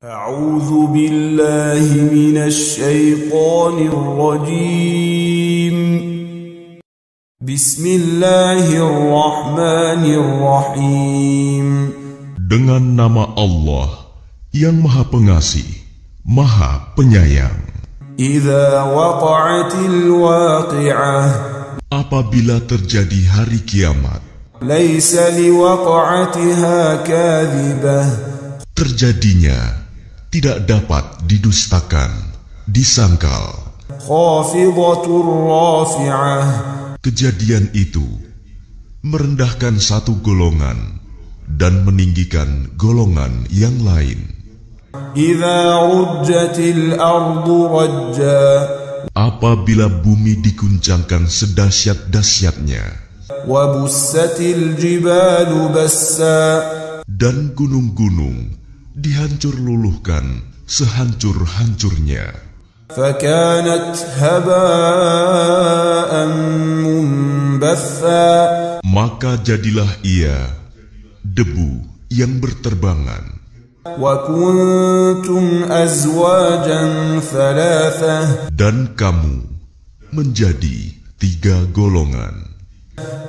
أعوذ بالله من الشيطان الرجيم بسم الله الرحمن الرحيم Dengan nama Allah yang Maha Pengasih, Maha Penyayang. إذا وقعت الواقعة Apabila terjadi hari kiamat, ليس لوقعتها كاذبة terjadinya tidak dapat didustakan, disangkal. خافضة رافعة Kejadian itu merendahkan satu golongan dan meninggikan golongan yang lain. إذا رجت الأرض رجا Apabila bumi diguncangkan sedahsyat-dahsyatnya وبست الجبال بسا dan gunung-gunung dihancur luluhkan sehancur-hancurnya, فكانت هباء منبثا maka jadilah ia debu yang berterbangan. وكنتم أزواجا ثلاثة Dan kamu menjadi 3 golongan.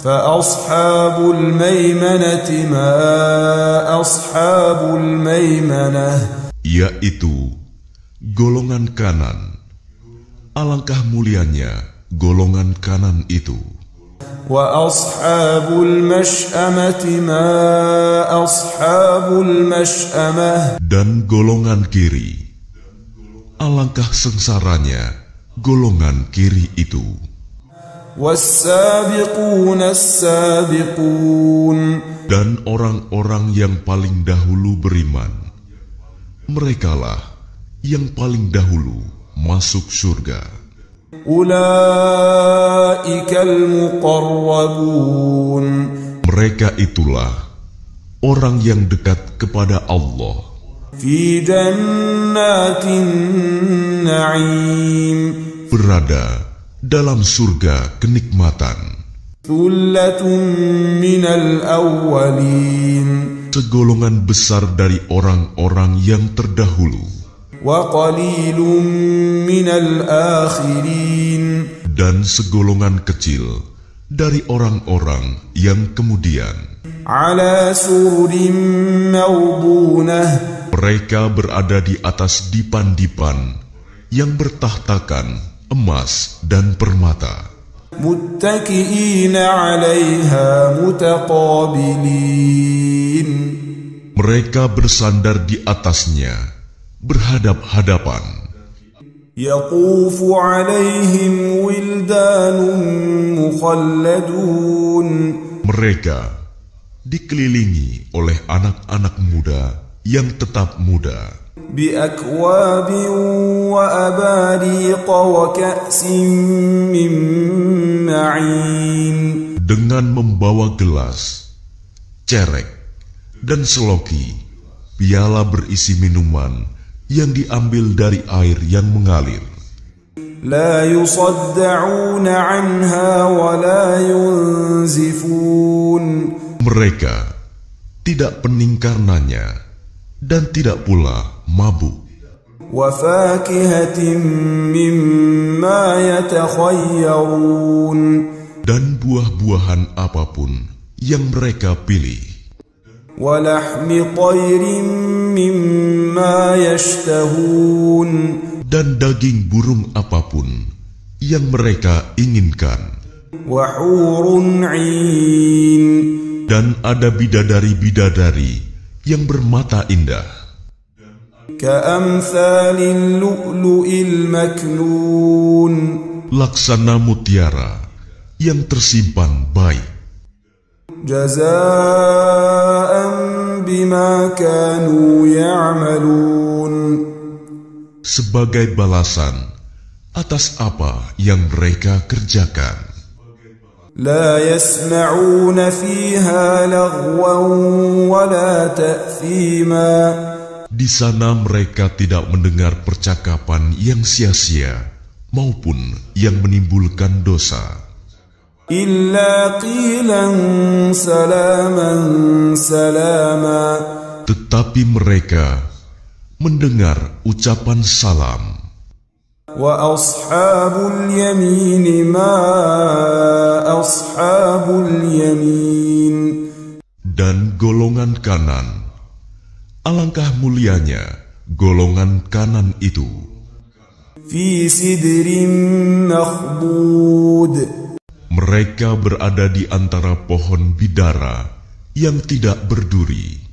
فأصحاب الميمنة ما أصحاب الميمنة Yaitu golongan kanan. Alangkah mulianya golongan kanan itu. وأصحاب المشأمة ما أصحاب المشأمة Dan golongan kiri. Alangkah sengsaranya golongan kiri itu. والسابقون السابقون Dan orang-orang yang paling dahulu beriman, merekalah yang paling dahulu masuk surga. أولئك المقربون Mereka itulah orang yang dekat kepada Allah في جنات النعيم berada dalam surga kenikmatan. ثلة من الأولين Segolongan besar dari orang-orang yang terdahulu وقليل من الآخرين dan segolongan kecil dari orang-orang yang kemudian. على سرر موضونة Mereka berada di atas dipan-dipan yang bertahtakan emas dan permata. متكئين عليها متقابلين Mereka bersandar di atasnya, berhadap-hadapan. يطوف عليهم ولدان مخلدون Mereka dikelilingi oleh anak-anak muda yang tetap muda بأكواب وأباريق وكأس من معين dengan membawa gelas, cerek, dan seloki, piala berisi minuman yang diambil dari air yang mengalir. لا يصدعون عنها ولا ينزفون Mereka tidak pening karenanya dan tidak pula mabuk. وفاكهة مما يتخيرون Dan buah-buahan apapun yang mereka pilih. ولحم طير مما يشتهون Dan daging burung apapun yang mereka inginkan. وحور عين Dan ada bidadari-bidadari yang bermata indah كأمثال اللؤلؤ المكنون laksana mutiara yang tersimpan baik, جزاء بما كانوا يعملون sebagai balasan atas apa yang mereka kerjakan. لا يسمعون فيها لغوا ولا تأثيما Di sana mereka tidak mendengar percakapan yang sia-sia maupun yang menimbulkan dosa. إلا قيلا سلاما سلاما Tetapi mereka mendengar ucapan salam. وأصحاب اليمين ما أصحاب اليمين. Dan golongan kanan, alangkah mulianya golongan kanan itu. في سدر مخضود. Mereka berada di antara pohon bidara yang tidak berduri.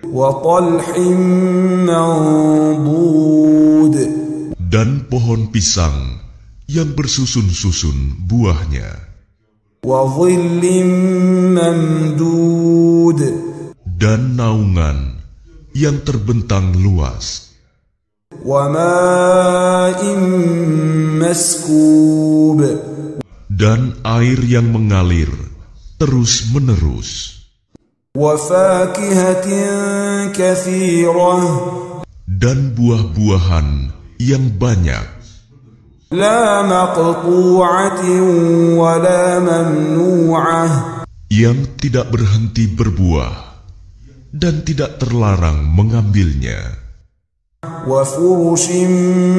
وطلح منضود. Dan pohon pisang yang bersusun-susun buahnya. وظل ممدود. Dan naungan yang terbentang luas. وماء مسكوب. Dan air yang mengalir terus-menerus. وفاكهة كثيرة. Dan buah-buahan yang banyak. لا مقطوعة ولا ممنوعة. Yang tidak berhenti berbuah dan tidak terlarang mengambilnya. وفرش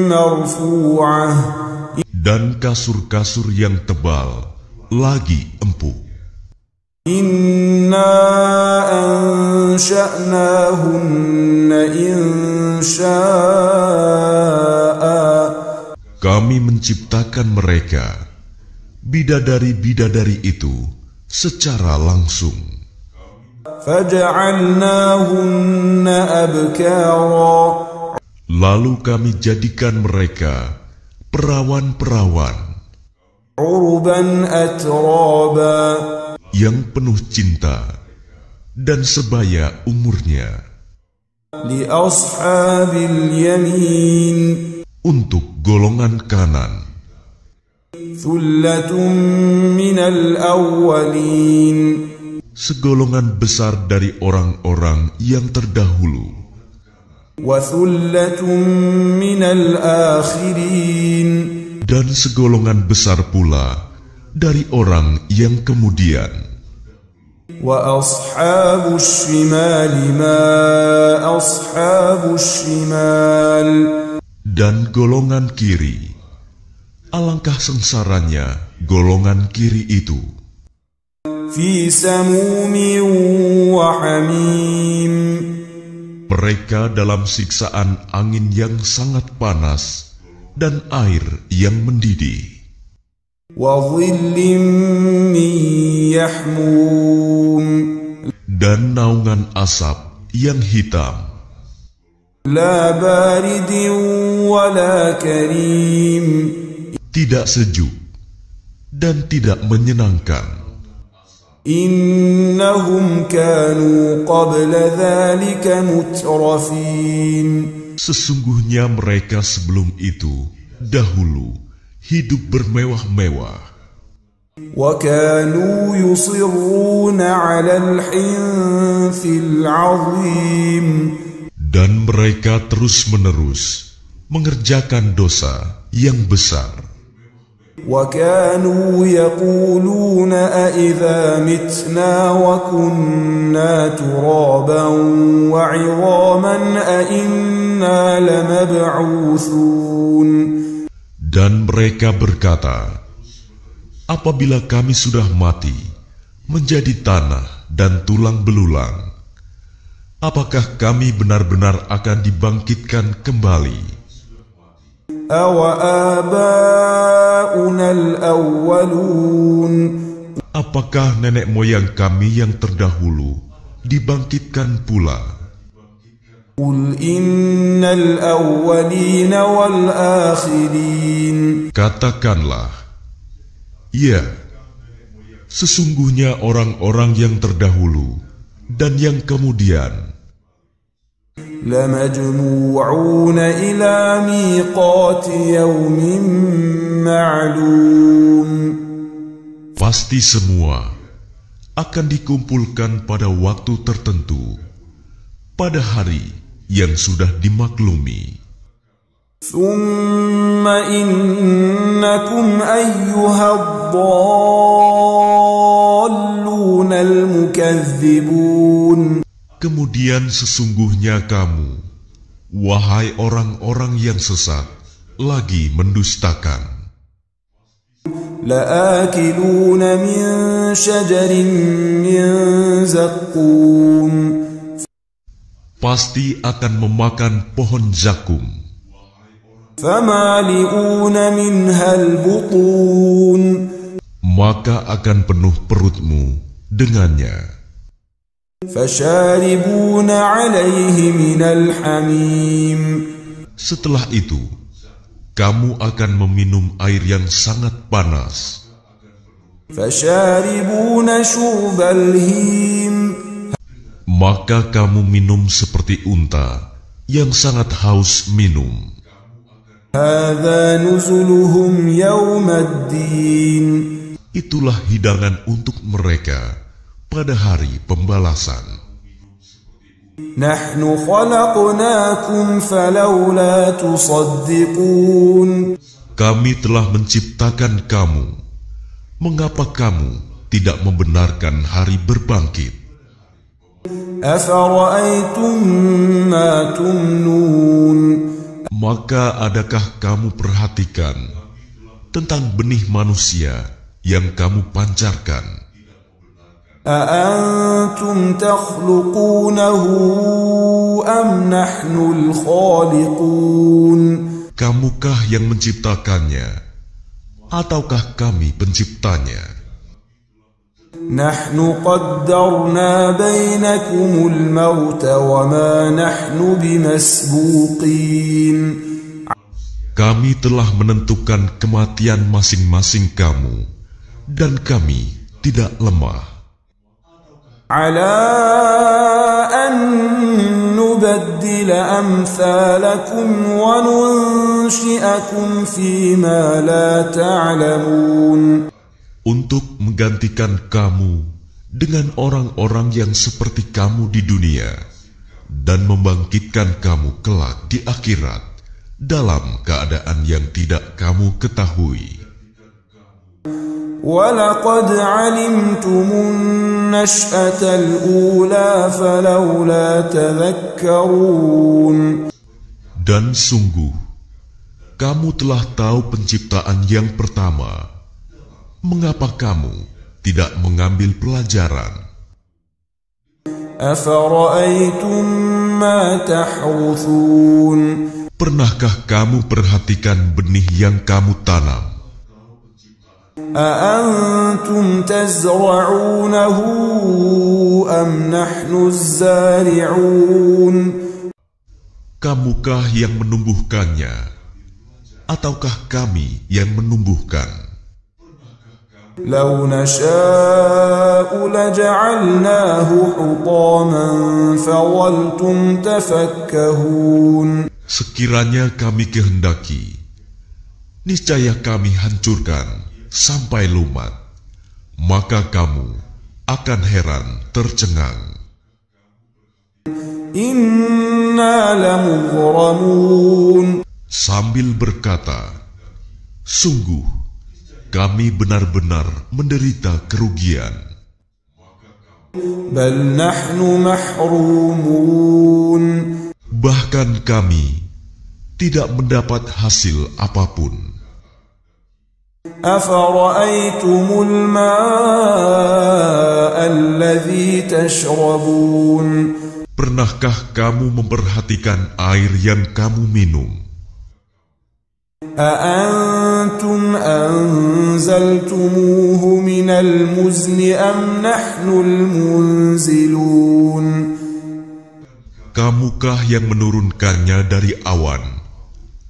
مرفوعة. Dan kasur-kasur yang tebal lagi empuk. إنا أنشأناهن إنشاء. Kami menciptakan mereka, bidadari-bidadari itu, secara langsung. فجعلناهن أبكارا. Lalu kami jadikan mereka perawan-perawan عربا أترابا. yang penuh cinta dan sebaya umurnya. لأصحاب اليمين. Untuk golongan kanan, ثلة من الأولين. segolongan besar dari orang-orang yang terdahulu. وثلة من الآخرين. Dan segolongan besar pula dari orang yang kemudian. وأصحاب الشمال ما أصحاب الشمال. Dan golongan kiri, alangkah sengsaranya golongan kiri itu. في سموم وحميم. Mereka dalam siksaan angin yang sangat panas dan air yang mendidih. وظل من يحموم. Dan naungan asap yang hitam. لا بارد ولا كريم. Tidak sejuk dan tidak menyenangkan. إنهم كانوا قبل ذلك مترفين. Sesungguhnya mereka sebelum itu, dahulu, hidup bermewah-mewah. وكانوا يصرون على الحنث العظيم. Dan mereka terus-menerus mengerjakan dosa yang besar. وكانوا يقولون أإذا متنا وكنا ترابا وعظاما أإنا لمبعوثون. Dan mereka berkata, apabila kami sudah mati, menjadi tanah dan tulang belulang, apakah kami benar-benar akan dibangkitkan kembali? أَوَآبَاؤُنَا الْأَوَّلُونَ. Apakah nenek moyang kami yang terdahulu dibangkitkan pula? قُلْ إِنَّ الْأَوَّلِينَ وَالْآخِرِينَ. Katakanlah, ya, sesungguhnya orang-orang yang terdahulu dan yang kemudian لَمَجْمُوعُونَ إِلَى مِيقَاتِ يَوْمٍ مَّعْلُومٍ. pasti semua akan dikumpulkan pada waktu tertentu, pada hari yang sudah dimaklumi. ثُمَّ إِنَّكُمْ أَيُّهَا الضَّالُّونَ الْمُكَذِّبُونَ. Kemudian sesungguhnya kamu, Wahai orang-orang yang sesat, lagi mendustakan. لآكلون من شجر من زقوم Pasti akan memakan pohon zakum. فمالئون منها البطون Maka akan penuh perutmu dengannya. فشاربون عليه من الحميم Setelah itu, kamu akan meminum air yang sangat panas. فشاربون شرب الهيم Maka kamu minum seperti unta yang sangat haus minum. هذا نزلهم يوم الدين Itulah hidangan untuk mereka pada hari pembalasan. نحن خلقناكم فلولا تصدقون Kami telah menciptakan kamu. Mengapa kamu tidak membenarkan hari berbangkit? أفرأيتم ما تمنون Maka adakah kamu perhatikan tentang benih manusia yang kamu pancarkan? أأنتم تخلقونه أم نحن الخالقون Kamukah yang menciptakannya, ataukah kami penciptanya? نحن قدرنا بينكم الموت وما نحن بمسبوقين Kami telah menentukan kematian masing-masing kamu, dan kami tidak lemah. على أن نبدل أمثالكم وننشئكم فيما لا تعلمون Untuk menggantikan kamu dengan orang-orang yang seperti kamu di dunia, dan membangkitkan kamu kelak di akhirat dalam keadaan yang tidak kamu ketahui. ولقد علمتم النشأة الأولى فلولا تذكرون Dan sungguh, kamu telah tahu penciptaan yang pertama. Mengapa kamu tidak mengambil pelajaran? أفرأيتم ما تحرثون Pernahkah kamu perhatikan benih yang kamu tanam? أأنتم تزرعونه أم نحن الزارعون Kamukah yang menumbuhkannya, ataukah kami yang menumbuhkan? لو نشاء لجعلناه حطاما فظلتم تفكهون Sekiranya kami kehendaki, niscaya kami hancurkan sampai lumat, maka kamu akan heran tercengang. Inna lamughramun Sambil berkata, sungguh kami benar-benar menderita kerugian. bal nahnu mahrumun Bahkan kami tidak mendapat hasil apapun. afara'aytumul ma'a alladhi tashrabun Pernahkah kamu memperhatikan air yang kamu minum? أأنتم أنزلتموه من المزن أم نحن المنزلون Kamukah yang menurunkannya dari awan,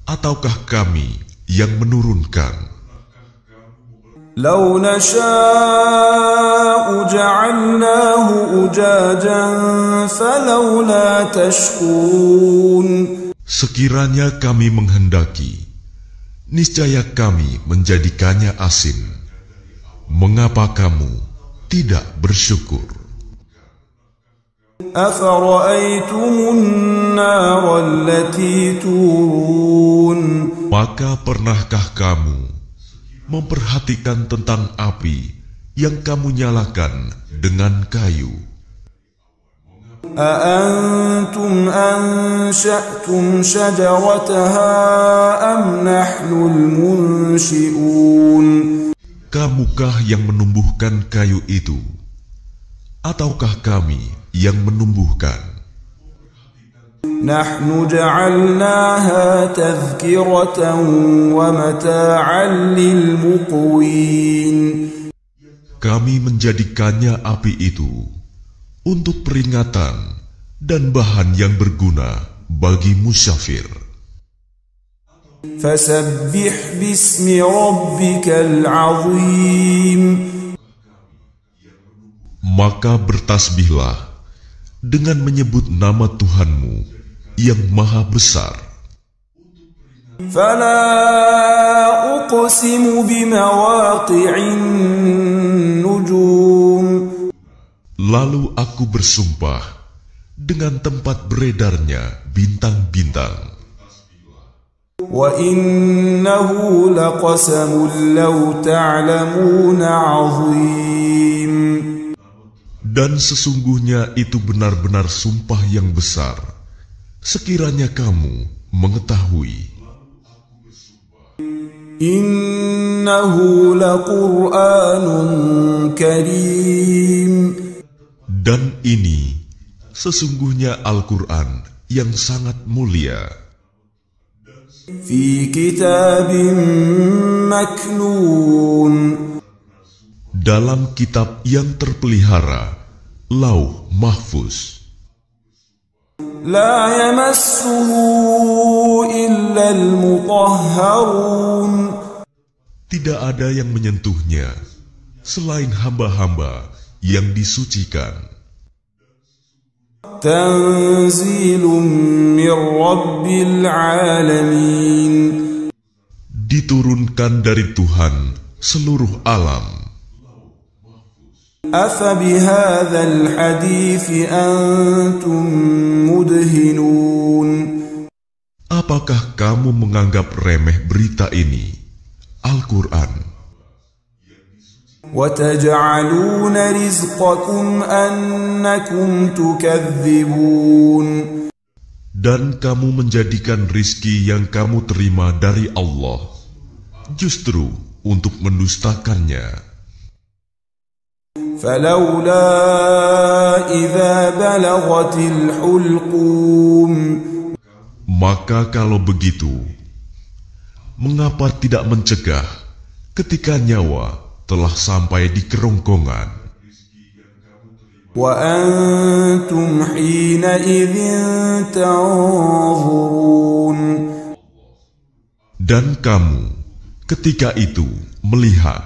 ataukah kami yang menurunkan? لو نشاء جعلناه أجاجا فلولا تشكرون Sekiranya kami menghendaki, niscaya kami menjadikannya asin. Mengapa kamu tidak bersyukur? أفرأيتم النار التي تورون Maka pernahkah kamu memperhatikan tentang api yang kamu nyalakan dengan kayu? أأنتم أنشأتم شجرتها أم نحن المنشئون Kamukah yang menumbuhkan kayu itu, ataukah kami yang menumbuhkan? نحن جعلناها تذكرة ومتاعا للمقوين Kami menjadikannya api itu untuk peringatan dan bahan yang berguna bagi musyafir. فسبح باسم ربك العظيم Maka bertasbihlah dengan menyebut nama Tuhanmu yang maha besar. فلا أقسم بمواقع النجوم Lalu aku bersumpah dengan tempat beredarnya bintang-bintang. وإنه لقسم لو تعلمون عظيم Dan sesungguhnya itu benar-benar sumpah yang besar, sekiranya kamu mengetahui. إنه لقرآن كريم Dan ini sesungguhnya Al-Quran yang sangat mulia, في كتاب مكنون dalam kitab yang terpelihara, Lauh Mahfuz. لا يمسه إلا المطهرون Tidak ada yang menyentuhnya selain hamba-hamba yang disucikan. تنزيل من رب العالمين Diturunkan dari Tuhan seluruh alam. أفبهذا الحديث أنتم مدهنون Apakah kamu menganggap remeh berita ini, Al-Quran? وتجعلون رزقكم أنكم تكذبون Dan kamu menjadikan rizki yang kamu terima dari Allah justru untuk mendustakannya. فلولا إذا بلغت الحلقوم Maka kalau begitu, mengapa tidak mencegah ketika nyawa telah sampai di kerongkongan? وأنتم حينئذ تنظرون Dan kamu ketika itu melihat,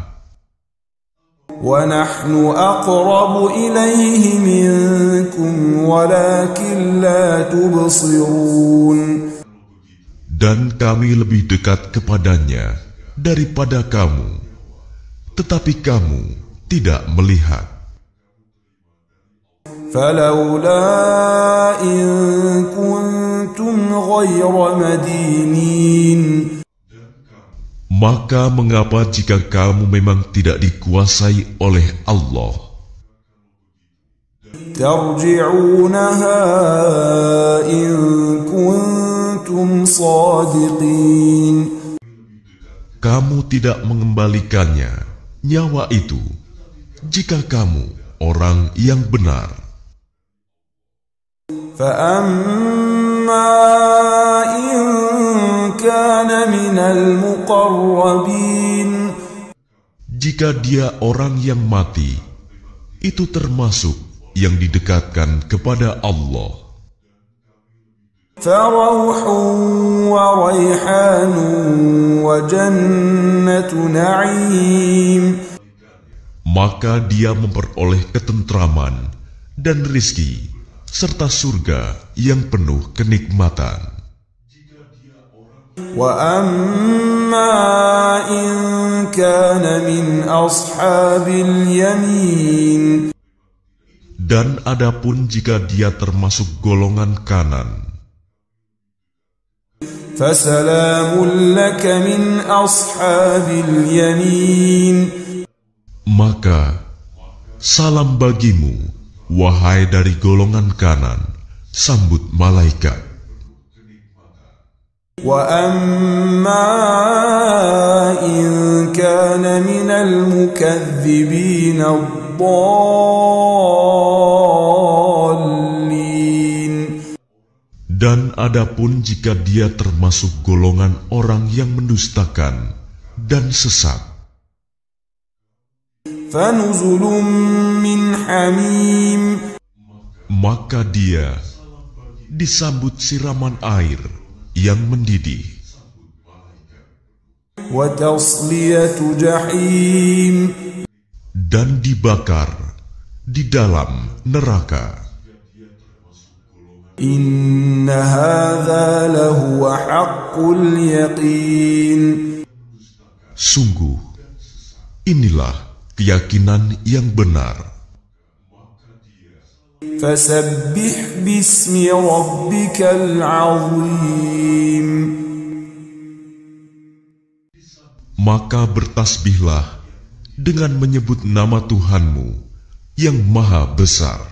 ونحن أقرب إليه منكم ولكن لا تبصرون dan kami lebih dekat kepadanya daripada kamu, tetapi kamu tidak melihat. فلولا إن كنتم غير مدينين Maka mengapa jika kamu memang tidak dikuasai oleh Allah, ترجعونها إن كنتم صادقين kamu tidak mengembalikannya, nyawa itu, jika kamu orang yang benar? فأما إن كان من المقربين Jika dia orang yang mati, itu termasuk yang didekatkan kepada Allah. فروح وريحان وجنة نعيم Maka dia memperoleh ketentraman dan rizki serta surga yang penuh kenikmatan. وأما إن كان من أصحاب اليمين Dan adapun jika dia termasuk golongan kanan, فسلام لك من أصحاب اليمين maka salam bagimu, Wahai dari golongan kanan, sambut malaikat. Wa amma in kana minal mukadzibin ad-dallin. Dan adapun jika dia termasuk golongan orang yang mendustakan dan sesat, fanuzulun min hamim, maka dia disambut siraman air yang mendidih, wa tasliyatu jahim, dan dibakar di dalam neraka. Inna hadza lahuwa haqqul yaqin. Sungguh, inilah keyakinan yang benar. Fasabbih bismi rabbikal azim. Maka bertasbihlah dengan menyebut nama Tuhanmu yang maha besar.